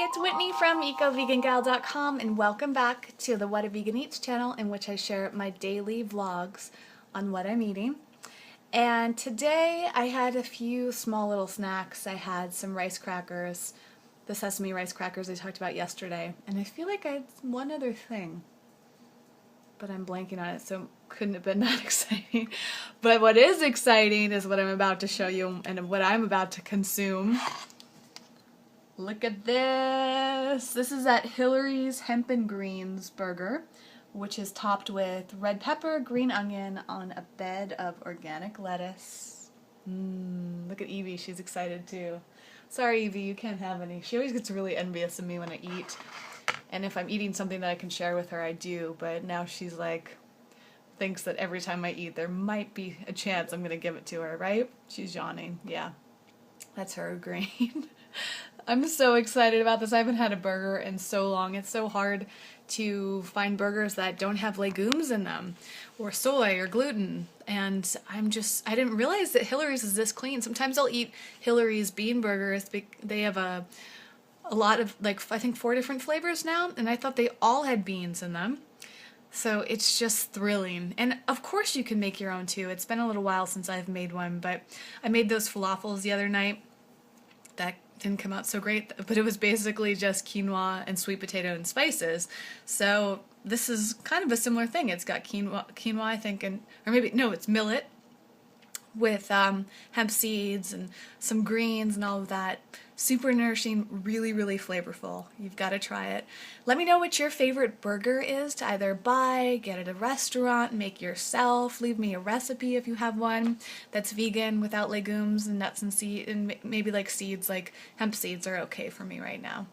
it's Whitney from EcoVeganGal.com and welcome back to the What a Vegan Eats channel, in which I share my daily vlogs on what I'm eating. And today I had a few small little snacks. I had some rice crackers, the sesame rice crackers I talked about yesterday, and I feel like I had one other thing, but I'm blanking on it, so couldn't have been that exciting. But what is exciting is what I'm about to show you and what I'm about to consume. Look at this. This is at Hillary's Hemp and Greens burger, which is topped with red pepper, green onion on a bed of organic lettuce. Look at Evie, she's excited too. Sorry Evie, you can't have any. She always gets really envious of me when I eat. And if I'm eating something that I can share with her, I do. But now she's like, thinks that every time I eat, there might be a chance I'm going to give it to her, right? She's yawning. Yeah, that's her agreeing. I'm so excited about this. I haven't had a burger in so long. It's so hard to find burgers that don't have legumes in them, or soy, or gluten. And I didn't realize that Hillary's is this clean. Sometimes I'll eat Hillary's bean burgers. They have a lot of, like, I think 4 different flavors now, and I thought they all had beans in them. So it's just thrilling. And of course you can make your own too. It's been a little while since I've made one, but I made those falafels the other night. That didn't come out so great, but it was basically just quinoa and sweet potato and spices. So this is kind of a similar thing. It's got quinoa I think, or maybe, no, it's millet with hemp seeds and some greens and all of that. Super nourishing, really, really flavorful. You've got to try it. Let me know what your favorite burger is to either buy, get at a restaurant, make yourself. Leave me a recipe if you have one that's vegan without legumes and nuts and seeds, and maybe like seeds, like hemp seeds are okay for me right now.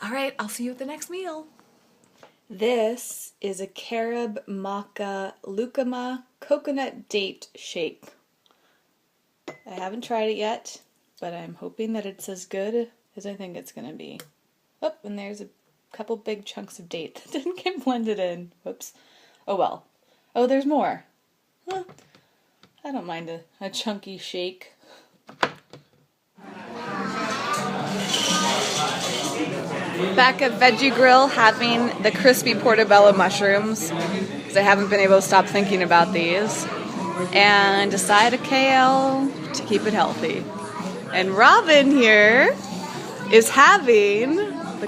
All right, I'll see you at the next meal. This is a carob maca lucuma coconut date shake. I haven't tried it yet, but I'm hoping that it's as good as I think it's going to be. Oh, and there's a couple big chunks of date that didn't get blended in. Whoops. Oh well. Oh, there's more. Huh. I don't mind a chunky shake. Back at Veggie Grill having the crispy portobello mushrooms, because I haven't been able to stop thinking about these. And a side of kale to keep it healthy. And Robin here is having the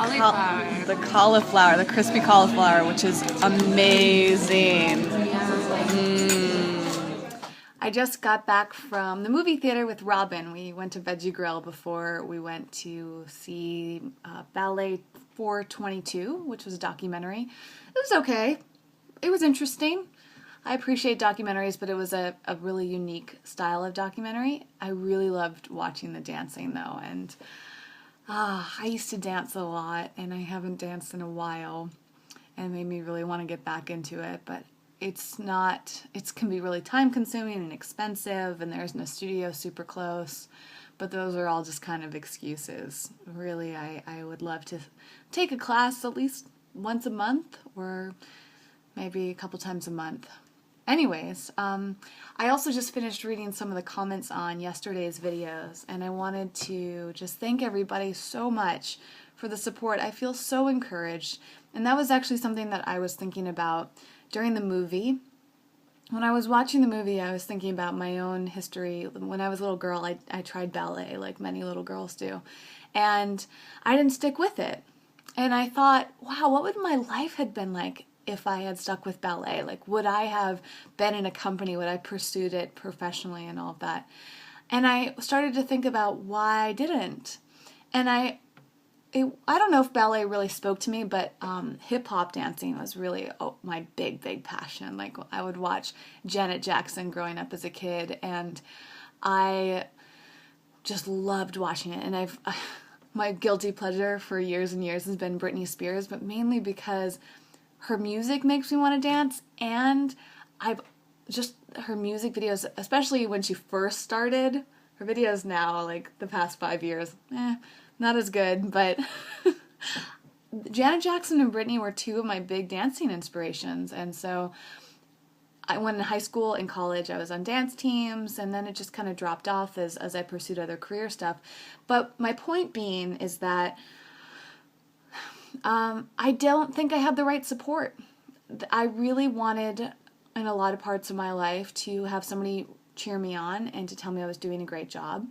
cauliflower, the crispy cauliflower, which is amazing. I just got back from the movie theater with Robin. We went to Veggie Grill before we went to see Ballet 422, which was a documentary. It was okay. It was interesting. I appreciate documentaries, but it was a really unique style of documentary. I really loved watching the dancing, though, and I used to dance a lot, and I haven't danced in a while, and it made me really want to get back into it, but it can be really time-consuming and expensive, and there's no studio super close, but those are all just kind of excuses. Really, I would love to take a class at least once a month, or maybe a couple times a month. Anyways, I also just finished reading some of the comments on yesterday's videos, and I wanted to just thank everybody so much for the support. I feel so encouraged, and that was actually something that I was thinking about during the movie. When I was watching the movie, I was thinking about my own history. When I was a little girl, I tried ballet, like many little girls do, and I didn't stick with it. And I thought, wow, what would my life have been like if I had stuck with ballet? Like, would I have been in a company? Would I pursued it professionally and all of that? And I started to think about why I didn't. And I don't know if ballet really spoke to me, but hip-hop dancing was really my big passion. Like, I would watch Janet Jackson growing up as a kid, and I just loved watching it. And my guilty pleasure for years and years has been Britney Spears, but mainly because her music makes me want to dance, and her music videos, especially when she first started, her videos now, like the past 5 years, not as good, but Janet Jackson and Britney were two of my big dancing inspirations, and so I went in high school and college, I was on dance teams, and then it just kind of dropped off as I pursued other career stuff. But my point being is that I don't think I had the right support. I really wanted, in a lot of parts of my life, to have somebody cheer me on and to tell me I was doing a great job.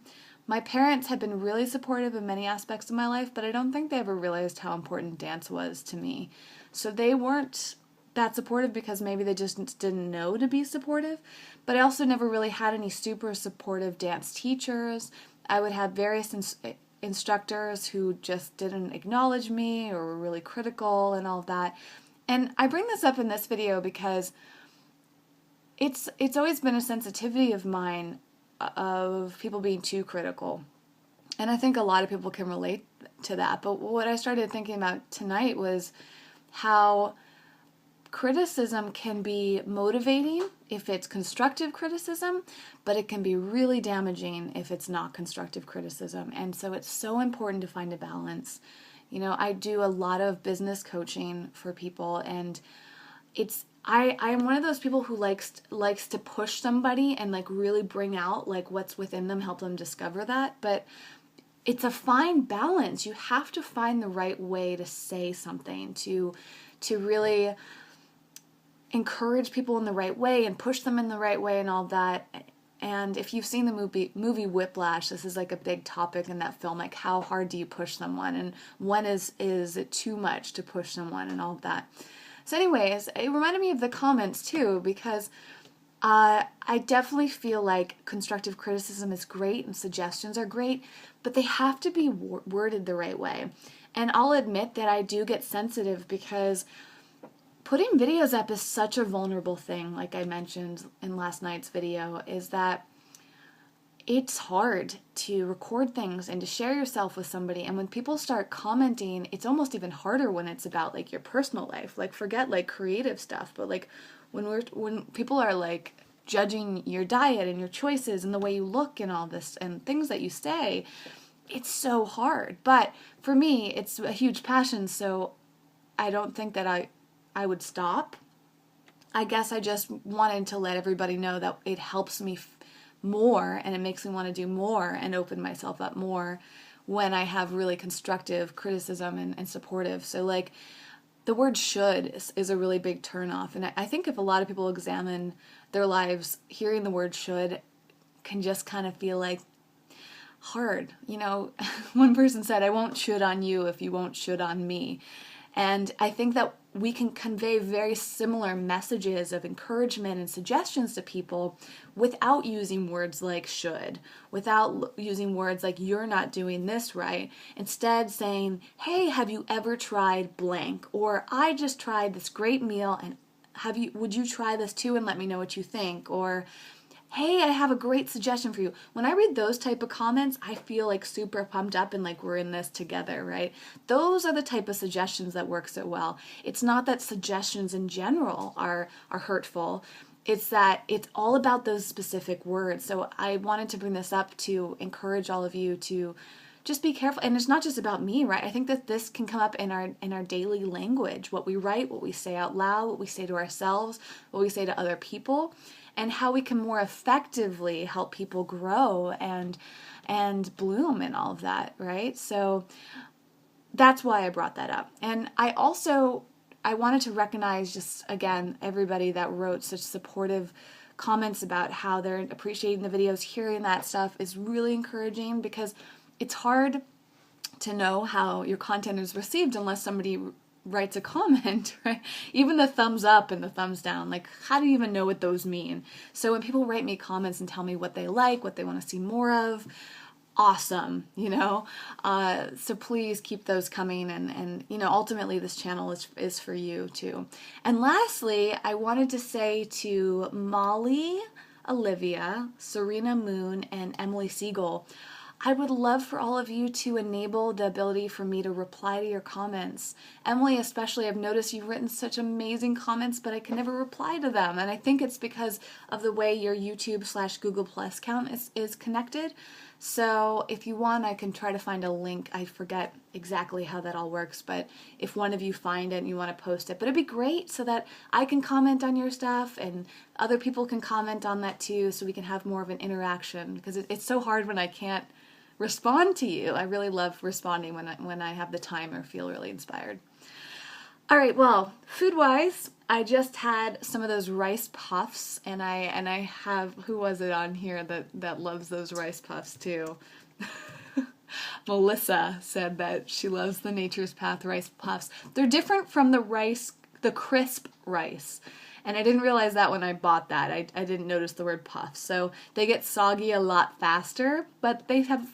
My parents had been really supportive in many aspects of my life, but I don't think they ever realized how important dance was to me. So they weren't that supportive because maybe they just didn't know to be supportive. But I also never really had any super supportive dance teachers. I would have various instructors who just didn't acknowledge me or were really critical and all of that. And I bring this up in this video because it's always been a sensitivity of mine of people being too critical. And I think a lot of people can relate to that. But what I started thinking about tonight was how criticism can be motivating if it's constructive criticism, but it can be really damaging if it's not constructive criticism. And so it's so important to find a balance. You know, I do a lot of business coaching for people, and I'm one of those people who likes to push somebody and like really bring out like what's within them, help them discover that. But it's a fine balance. You have to find the right way to say something, to really encourage people in the right way and push them in the right way and all that. And if you've seen the movie Whiplash, this is like a big topic in that film, like how hard do you push someone and when is it too much to push someone and all of that. So anyways, it reminded me of the comments too, because I definitely feel like constructive criticism is great and suggestions are great, but they have to be worded the right way. And I'll admit that I do get sensitive because putting videos up is such a vulnerable thing, like I mentioned in last night's video, is that it's hard to record things and to share yourself with somebody. And when people start commenting, it's almost even harder when it's about like your personal life. Like forget like creative stuff, but like when people are like judging your diet and your choices and the way you look and all this and things that you say, it's so hard. But for me, it's a huge passion, so I don't think that I would stop. I guess I just wanted to let everybody know that it helps me more and it makes me want to do more and open myself up more when I have really constructive criticism and supportive. So like the word should is a really big turnoff. And I think if a lot of people examine their lives, hearing the word should can just kind of feel like hard. You know, one person said, I won't should on you if you won't should on me. And I think that we can convey very similar messages of encouragement and suggestions to people without using words like should, without using words like you're not doing this right. Instead saying, hey, have you ever tried blank? Or I just tried this great meal and would you try this too and let me know what you think? Or hey, I have a great suggestion for you. When I read those type of comments, I feel like super pumped up and like we're in this together, right? Those are the type of suggestions that work so well. It's not that suggestions in general are hurtful. It's that it's all about those specific words. So I wanted to bring this up to encourage all of you to just be careful. And it's not just about me, right? I think that this can come up in our daily language, what we write, what we say out loud, what we say to ourselves, what we say to other people, and how we can more effectively help people grow and bloom and all of that, right? So that's why I brought that up. And I wanted to recognize just, again, everybody that wrote such supportive comments about how they're appreciating the videos. Hearing that stuff is really encouraging because it's hard to know how your content is received unless somebody writes a comment, right? Even the thumbs up and the thumbs down, like how do you even know what those mean? So when people write me comments and tell me what they like, what they want to see more of, awesome, you know? So please keep those coming and you know, ultimately this channel is for you too. And lastly, I wanted to say to Molly, Olivia, Serena Moon, and Emily Siegel, I would love for all of you to enable the ability for me to reply to your comments. Emily especially, I've noticed you've written such amazing comments, but I can never reply to them. And I think it's because of the way your YouTube/Google Plus account is connected. So if you want, I can try to find a link. I forget exactly how that all works, but if one of you find it and you want to post it, but it'd be great so that I can comment on your stuff and other people can comment on that too, so we can have more of an interaction, because it's so hard when I can't respond to you. I really love responding when I have the time or feel really inspired. All right, well, food-wise, I just had some of those rice puffs, and I have, who was it on here that loves those rice puffs too? Melissa said that she loves the Nature's Path rice puffs. They're different from the crisp rice. And I didn't realize that when I bought that. I didn't notice the word puff. So they get soggy a lot faster, but they have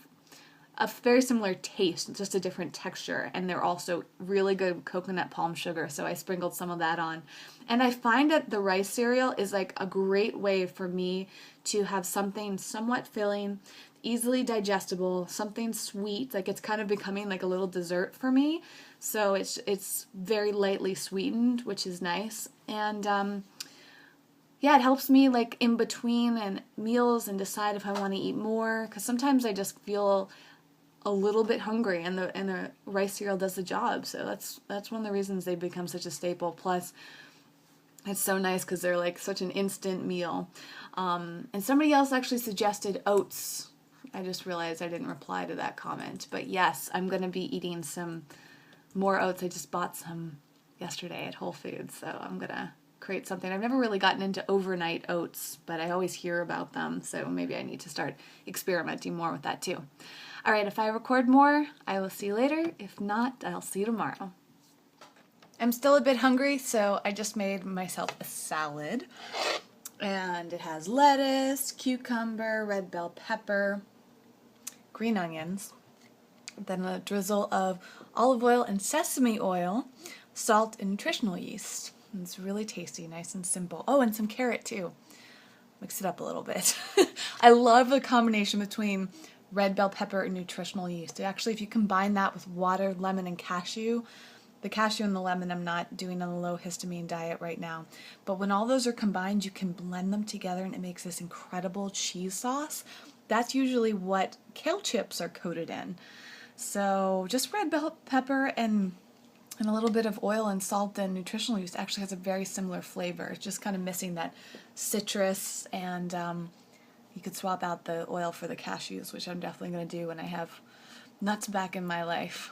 a very similar taste, just a different texture. And they're also really good coconut palm sugar, so I sprinkled some of that on. And I find that the rice cereal is like a great way for me to have something somewhat filling, easily digestible, something sweet. Like it's kind of becoming like a little dessert for me. So it's very lightly sweetened, which is nice. And yeah, it helps me like in between and meals and decide if I want to eat more, because sometimes I just feel a little bit hungry, and the rice cereal does the job. So that's one of the reasons they become such a staple. Plus, it's so nice because they're like such an instant meal. And somebody else actually suggested oats. I just realized I didn't reply to that comment. But yes, I'm going to be eating some more oats. I just bought some yesterday at Whole Foods, so I'm going to create something. I've never really gotten into overnight oats, but I always hear about them, so maybe I need to start experimenting more with that too. All right, if I record more, I will see you later. If not, I'll see you tomorrow. I'm still a bit hungry, so I just made myself a salad. And it has lettuce, cucumber, red bell pepper, green onions, then a drizzle of olive oil and sesame oil, salt, and nutritional yeast. And it's really tasty, nice and simple. Oh, and some carrot too. Mix it up a little bit. I love the combination between red bell pepper and nutritional yeast. Actually, if you combine that with water, lemon, and cashew, the cashew and the lemon I'm not doing on a low histamine diet right now, but when all those are combined, you can blend them together and it makes this incredible cheese sauce. That's usually what kale chips are coated in. So just red bell pepper and a little bit of oil and salt and nutritional yeast actually has a very similar flavor. It's just kind of missing that citrus, and you could swap out the oil for the cashews, which I'm definitely going to do when I have nuts back in my life.